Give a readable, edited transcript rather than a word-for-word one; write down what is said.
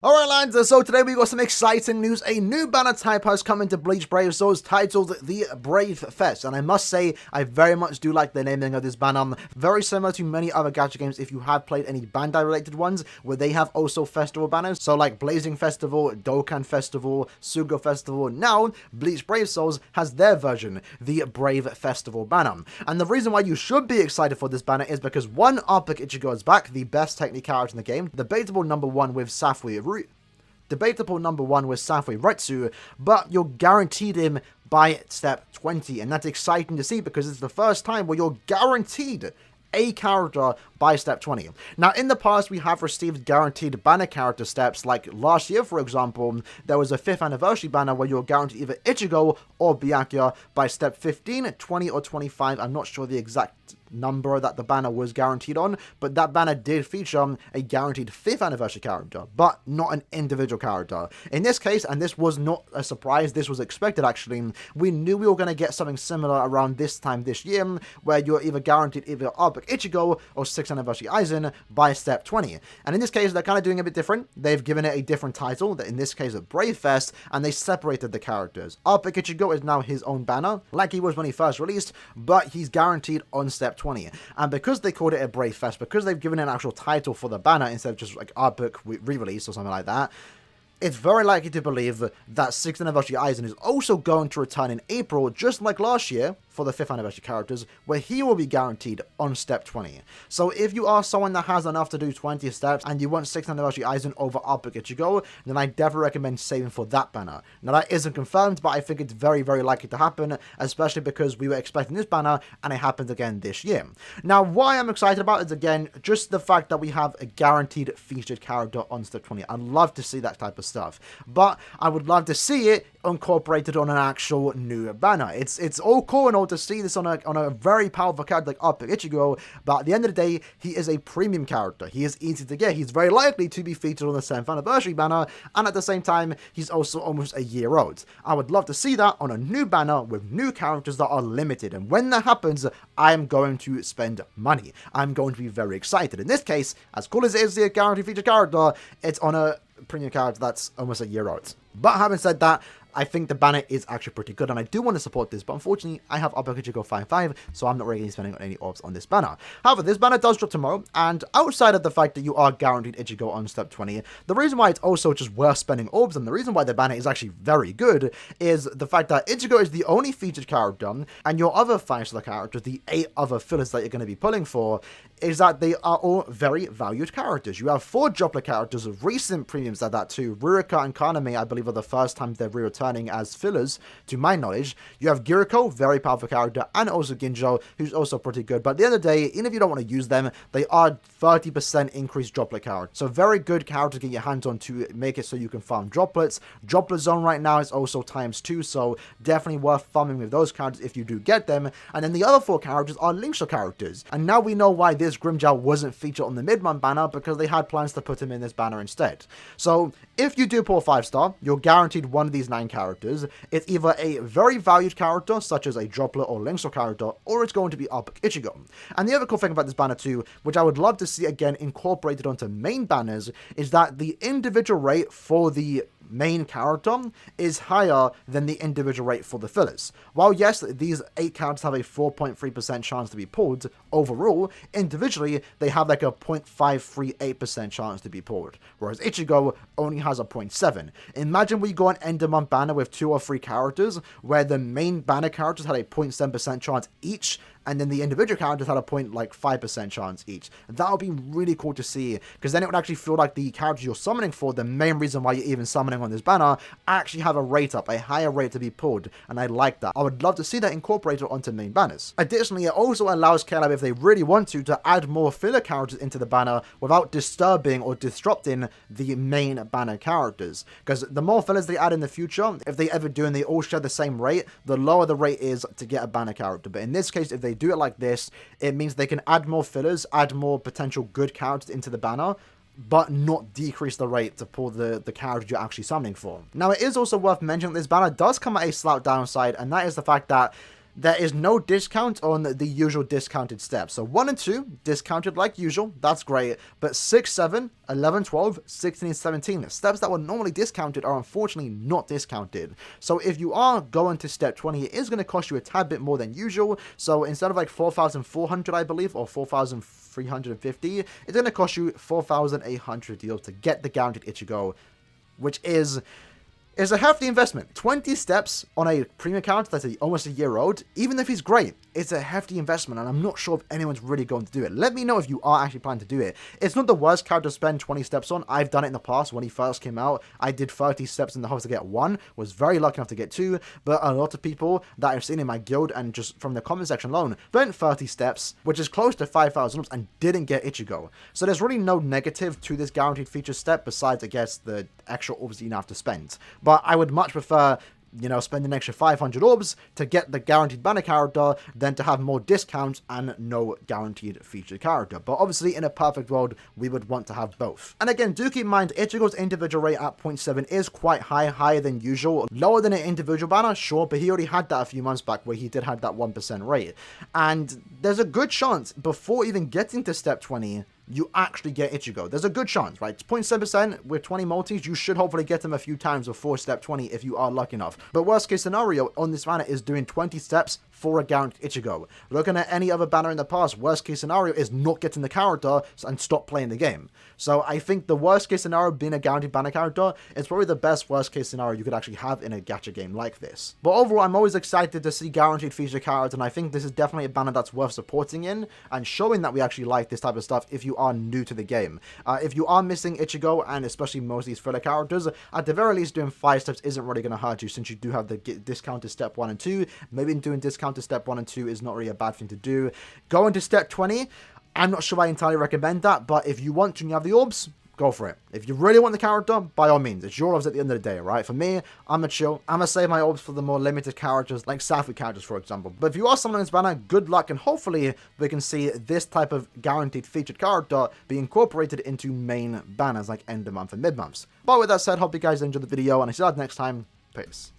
Alright lads, so today we got some exciting news. A new banner type has come into Bleach Brave Souls titled the Brave Fest, and I must say I very much do like the naming of this banner. Very similar to many other gacha games if you have played any Bandai related ones where they have also festival banners, so like Blazing Festival, Dokkan Festival, Sugo Festival. Now Bleach Brave Souls has their version, the Brave Festival banner, and the reason why you should be excited for this banner is because one, ICHIGO is back, the best technique character in the game, debatable number one with Safui Retsu, but you're guaranteed him by step 20, and that's exciting to see because it's the first time where you're guaranteed a character by step 20. Now, in the past, we have received guaranteed banner character steps, like last year, for example, there was a 5th anniversary banner where you're guaranteed either Ichigo or Byakuya by step 15, 20, or 25. I'm not sure the exact number that the banner was guaranteed on, but that banner did feature a guaranteed 5th anniversary character, but not an individual character. In this case, and this was not a surprise, this was expected actually, we knew we were going to get something similar around this time this year, where you're either guaranteed either ICHIGO or 6th anniversary AIZEN by step 20. And in this case, they're kind of doing a bit different. They've given it a different title, that in this case a Brave Fest, and they separated the characters. ICHIGO is now his own banner, like he was when he first released, but he's guaranteed on step 20. And because they called it a Brave Fest, because they've given an actual title for the banner instead of just like our book re-release or something like that, it's very likely to believe that 6th anniversary Aizen is also going to return in April, just like last year for the 5th anniversary characters, where he will be guaranteed on step 20. So if you are someone that has enough to do 20 steps and you want 6th anniversary Aizen over ICHIGO, then I definitely recommend saving for that banner. Now that isn't confirmed, but I think it's very, very likely to happen, especially because we were expecting this banner and it happened again this year. Now why I'm excited about is, again, just the fact that we have a guaranteed featured character on step 20. I'd love to see that type of stuff, but I would love to see it incorporated on an actual new banner. It's all cool and all to see this on a very powerful character like ICHIGO, but at the end of the day, he is a premium character. He is easy to get. He's very likely to be featured on the 7th anniversary banner, and at the same time, he's also almost a year old. I would love to see that on a new banner with new characters that are limited, and when that happens, I am going to spend money. I'm going to be very excited. In this case, as cool as it is, the guaranteed featured character, it's on a premium character that's almost a year old. But having said that, I think the banner is actually pretty good, and I do want to support this, but unfortunately, I have ICHIGO 5.5, so I'm not really spending any orbs on this banner. However, this banner does drop tomorrow, and outside of the fact that you are guaranteed Ichigo on step 20, the reason why it's also just worth spending orbs, and the reason why the banner is actually very good, is the fact that Ichigo is the only featured character, and your other 5-star characters, the 8 other fillers that you're going to be pulling for, is that they are all very valued characters. You have 4 Droplet characters, recent premiums at that too. Ruroka and Kaname, I believe, are the first time they're returning as fillers, to my knowledge. You have Giriko, very powerful character, and also Ginjo, who's also pretty good. But at the end of the day, even if you don't want to use them, they are 30% increased Droplet characters. So very good character to get your hands on to make it so you can farm Droplets. Droplet Zone right now is also ×2, so definitely worth farming with those characters if you do get them. And then the other 4 characters are Linkshot characters. And now we know why this Grimmjow wasn't featured on the mid-month banner, because they had plans to put him in this banner instead. So if you do pull a 5-star, you're guaranteed one of these 9 characters. It's either a very valued character, such as a Droplet or Linkshot character, or it's going to be ICHIGO. And the other cool thing about this banner too, which I would love to see again incorporated onto main banners, is that the individual rate for the main character is higher than the individual rate for the fillers. While yes, these 8 characters have a 4.3% chance to be pulled, overall, individually, they have like a 0.538% chance to be pulled, whereas Ichigo only has a 0.7. Imagine we go an end of month banner with 2 or 3 characters, where the main banner characters had a 0.7% chance each, and then the individual characters had a 0.5% chance each. That would be really cool to see, because then it would actually feel like the characters you're summoning for, the main reason why you're even summoning on this banner, actually have a rate up, a higher rate to be pulled, and I like that. I would love to see that incorporated onto main banners. Additionally, it also allows KLab, if they really want to add more filler characters into the banner without disturbing or disrupting the main banner characters. Because the more fillers they add in the future, if they ever do and they all share the same rate, the lower the rate is to get a banner character. But in this case, if they do it like this, it means they can add more fillers, add more potential good characters into the banner, but not decrease the rate to pull the character you're actually summoning for. Now, it is also worth mentioning that this banner does come at a slight downside, and that is the fact that there is no discount on the usual discounted steps. So 1 and 2, discounted like usual, that's great, but 6, 7, 11, 12, 16, and 17, the steps that were normally discounted are unfortunately not discounted. So if you are going to step 20, it is going to cost you a tad bit more than usual. So instead of like 4,400, I believe, or 4,350, it's going to cost you 4,800 deals to get the guaranteed Ichigo, which is a hefty investment. 20 steps on a premium character that's almost a year old, even if he's great, it's a hefty investment, and I'm not sure if anyone's really going to do it. Let me know if you are actually planning to do it. It's not the worst character to spend 20 steps on. I've done it in the past. When he first came out, I did 30 steps in the hopes to get 1, was very lucky enough to get 2, but a lot of people that I've seen in my guild, and just from the comment section alone, spent 30 steps, which is close to 5,000 ups, and didn't get Ichigo. So there's really no negative to this guaranteed feature step, besides, I guess, the extra orbs you have to spend. But I would much prefer, you know, spend an extra 500 orbs to get the guaranteed banner character than to have more discounts and no guaranteed featured character. But obviously, in a perfect world, we would want to have both. And again, do keep in mind, Ichigo's individual rate at 0.7 is quite high, higher than usual. Lower than an individual banner, sure, but he already had that a few months back where he did have that 1% rate. And there's a good chance, before even getting to step 20, you actually get Ichigo. There's a good chance, right? It's 0.7% with 20 multis. You should hopefully get them a few times before step 20 if you are lucky enough. But worst case scenario on this banner is doing 20 steps for a guaranteed Ichigo. Looking at any other banner in the past, worst case scenario is not getting the character and stop playing the game. So I think the worst case scenario being a guaranteed banner character is probably the best worst case scenario you could actually have in a gacha game like this. But overall, I'm always excited to see guaranteed feature characters, and I think this is definitely a banner that's worth supporting in and showing that we actually like this type of stuff if you are new to the game. If you are missing Ichigo, and especially most of these filler characters, at the very least doing 5 steps isn't really going to hurt you, since you do have the discounted step 1 and 2. Maybe doing discounted step 1 and 2 is not really a bad thing to do. Going to step 20, I'm not sure I entirely recommend that, but if you want to and you have the orbs, go for it. If you really want the character, by all means, it's your orbs at the end of the day, right? For me, I'm a chill. I'm gonna save my orbs for the more limited characters, like Safu characters, for example. But if you are someone in this banner, good luck, and hopefully we can see this type of guaranteed featured character be incorporated into main banners like end of month and mid months. But with that said, hope you guys enjoyed the video, and I see you guys next time. Peace.